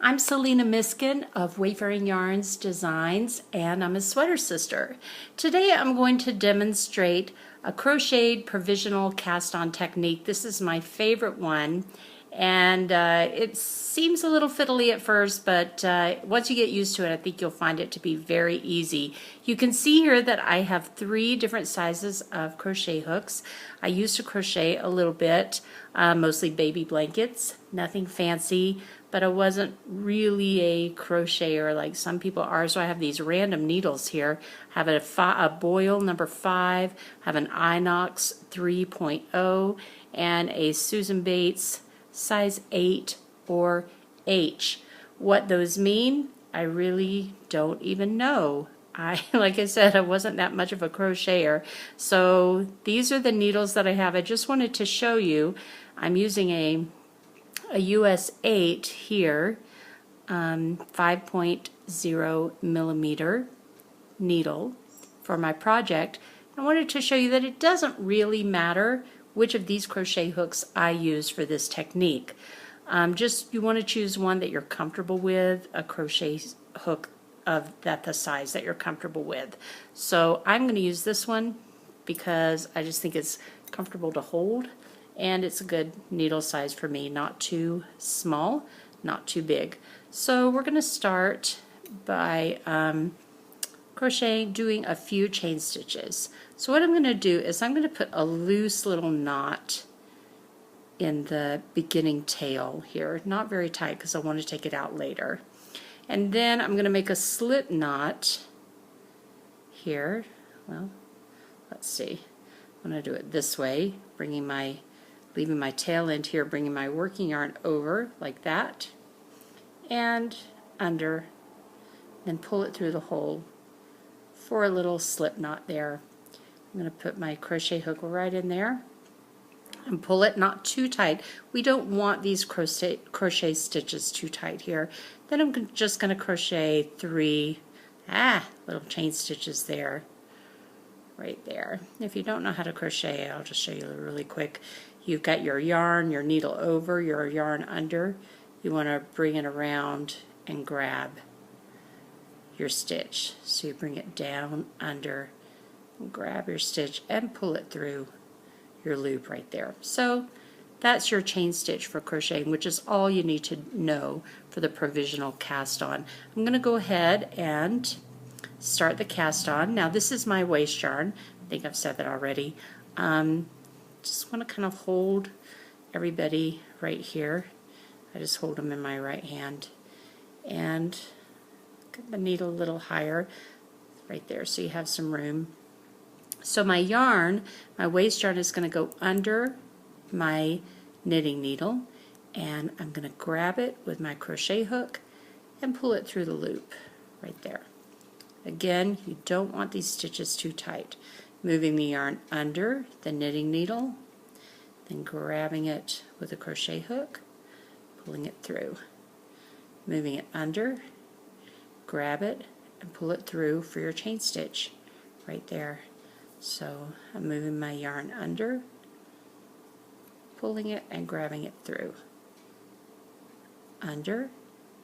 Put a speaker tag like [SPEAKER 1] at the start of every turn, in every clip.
[SPEAKER 1] I'm Selena Miskin of Wayfaring Yarns Designs, and I'm a sweater sister. Today I'm going to demonstrate a crocheted provisional cast-on technique. This is my favorite one, and it seems a little fiddly at first, but once you get used to it, I think you'll find it to be very easy. You can see here that I have 3 different sizes of crochet hooks. I used to crochet a little bit, mostly baby blankets, nothing fancy, but I wasn't really a crocheter like some people are, so I have these random needles here. I have a Boyle number 5, have an Inox 3.0, and a Susan Bates size 8 or H. What those mean, I really don't even know. Like I said, I wasn't that much of a crocheter. So these are the needles that I have. I just wanted to show you. I'm using a US 8 here, 5.0 millimeter needle for my project. I wanted to show you that it doesn't really matter which of these crochet hooks I use for this technique. Just you want to choose one that you're comfortable with, a crochet hook of the size that you're comfortable with. So I'm going to use this one because I just think it's comfortable to hold, and it's a good needle size for me, not too small, not too big. So we're going to start by doing a few chain stitches. So what I'm going to do is I'm going to put a loose little knot in the beginning tail here, not very tight because I want to take it out later. And then I'm going to make a slip knot here. Well, let's see. I'm going to do it this way, leaving my tail end here, bringing my working yarn over like that and under, then pull it through the hole for a little slip knot there. I'm going to put my crochet hook right in there and pull it not too tight. We don't want these crochet stitches too tight here. Then I'm just going to crochet 3 little chain stitches there, right there. If you don't know how to crochet, I'll just show you really quick. You've got your yarn, your needle over, your yarn under. You want to bring it around and grab your stitch. So you bring it down, under, and grab your stitch and pull it through your loop right there. So that's your chain stitch for crocheting, which is all you need to know for the provisional cast on. I'm going to go ahead and start the cast on. Now this is my waste yarn. I think I've said that already. Just want to kind of hold everybody right here. I just hold them in my right hand and get the needle a little higher right there so you have some room. So my yarn, my waste yarn, is going to go under my knitting needle, and I'm going to grab it with my crochet hook and pull it through the loop right there. Again, you don't want these stitches too tight. Moving the yarn under the knitting needle, then grabbing it with a crochet hook, pulling it through. Moving it under, grab it, and pull it through for your chain stitch right there. So I'm moving my yarn under, pulling it and grabbing it through. Under,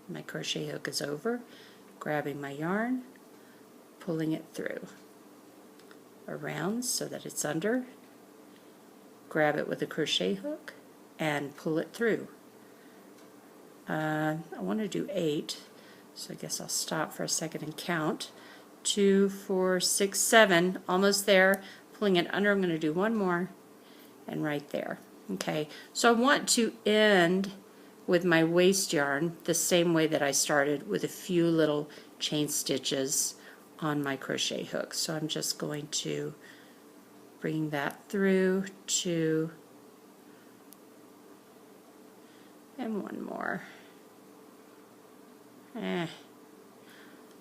[SPEAKER 1] my crochet hook is over, grabbing my yarn, pulling it through. Around so that it's under, grab it with a crochet hook and pull it through. I want to do 8, so I guess I'll stop for a second and count. 2, 4, 6, 7, almost there. Pulling it under, I'm going to do 1 more and right there. Okay, so I want to end with my waste yarn the same way that I started, with a few little chain stitches on my crochet hook. So I'm just going to bring that through 2 and 1 more.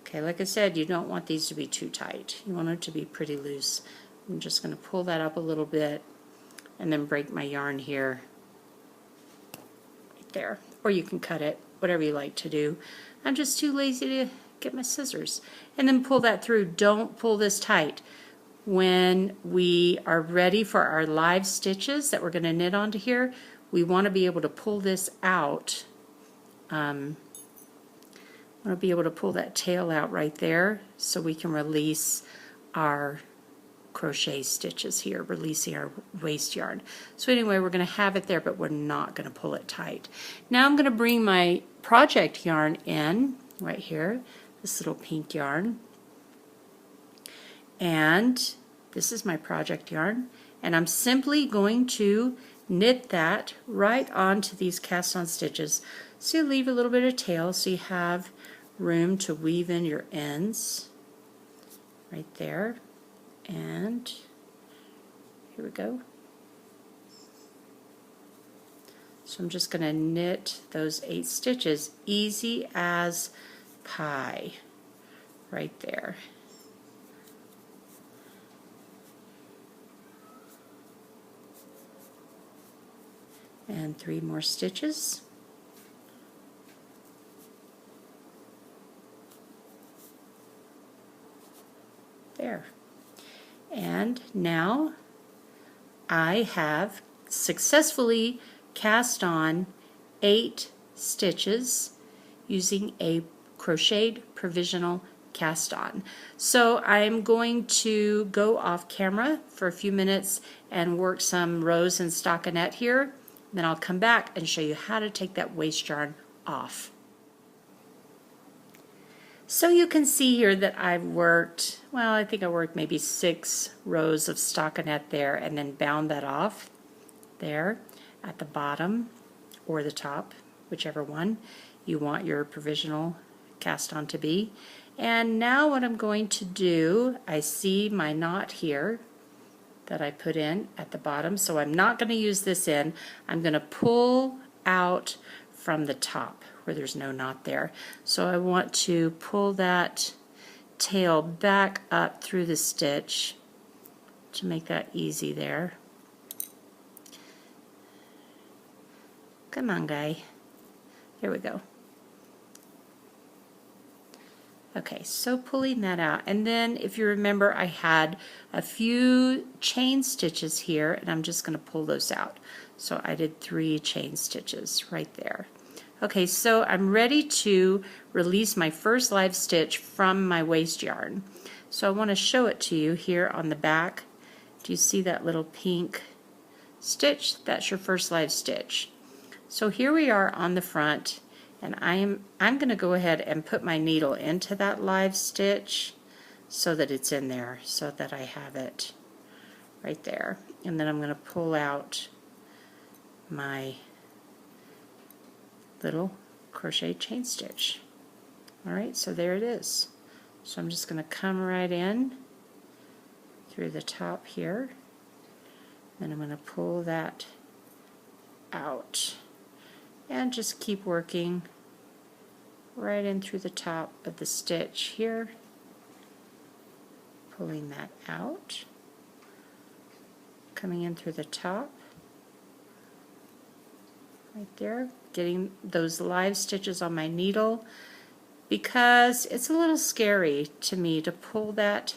[SPEAKER 1] Okay, like I said, you don't want these to be too tight. You want them to be pretty loose. I'm just going to pull that up a little bit and then break my yarn here right there. Or you can cut it, whatever you like to do. I'm just too lazy to get my scissors. And then pull that through. Don't pull this tight. When we are ready for our live stitches that we're going to knit onto here, we want to be able to pull this out want to be able to pull that tail out right there so we can release our crochet stitches here, releasing our waste yarn. So anyway, we're going to have it there, but we're not going to pull it tight. Now I'm going to bring my project yarn in right here, this little pink yarn, and this is my project yarn, and I'm simply going to knit that right onto these cast on stitches. So you leave a little bit of tail so you have room to weave in your ends right there. And here we go. So I'm just going to knit those 8 stitches, easy as pie, right there. And 3 more stitches. There. And now I have successfully cast on 8 stitches using a crocheted provisional cast on. So I'm going to go off camera for a few minutes and work some rows in stockinette here. Then I'll come back and show you how to take that waste yarn off. So you can see here that I've worked, well, I think I worked maybe 6 rows of stockinette there and then bound that off there at the bottom or the top, whichever one you want your provisional cast on to be. And now what I'm going to do, I see my knot here that I put in at the bottom, so I'm not going to use this in. I'm going to pull out from the top where there's no knot there. So I want to pull that tail back up through the stitch to make that easy there. Come on, guy. Here we go. Okay, so pulling that out, and then if you remember, I had a few chain stitches here, and I'm just going to pull those out. So I did 3 chain stitches right there. Okay, so I'm ready to release my first live stitch from my waste yarn. So I want to show it to you here on the back. Do you see that little pink stitch? That's your first live stitch. So here we are on the front, and I'm going to go ahead and put my needle into that live stitch so that it's in there, so that I have it right there. And then I'm going to pull out my little crochet chain stitch. Alright, so there it is. So I'm just going to come right in through the top here, then I'm going to pull that out and just keep working right in through the top of the stitch here, pulling that out, coming in through the top right there, getting those live stitches on my needle, because it's a little scary to me to pull that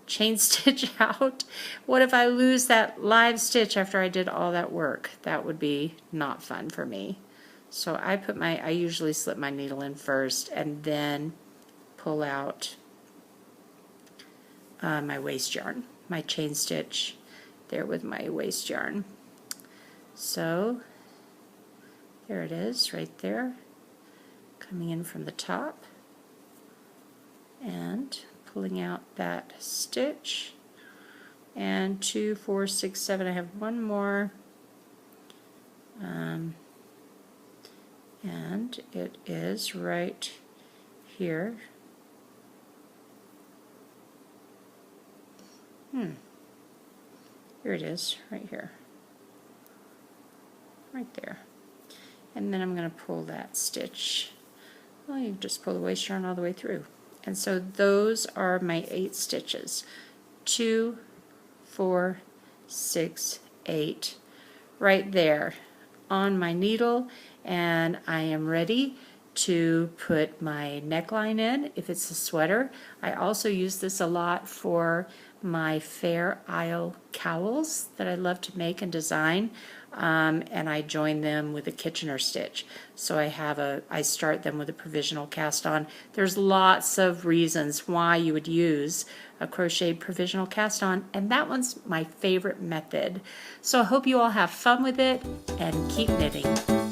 [SPEAKER 1] chain stitch out. What if I lose that live stitch after I did all that work? That would be not fun for me. So I usually slip my needle in first and then pull out my waste yarn, my chain stitch there with my waste yarn. So there it is right there, coming in from the top and pulling out that stitch, and 2, 4, 6, 7, I have one more, and it is right here. Here it is, right here, right there. And then I'm going to pull that stitch. Well, you just pull the waste yarn all the way through. And so those are my 8 stitches. 2, 4, 6, 8, right there on my needle, and I am ready to put my neckline in if it's a sweater. I also use this a lot for my Fair Isle cowls that I love to make and design, and I join them with a Kitchener stitch. So I start them with a provisional cast on. There's lots of reasons why you would use a crocheted provisional cast on, and that one's my favorite method. So I hope you all have fun with it and keep knitting.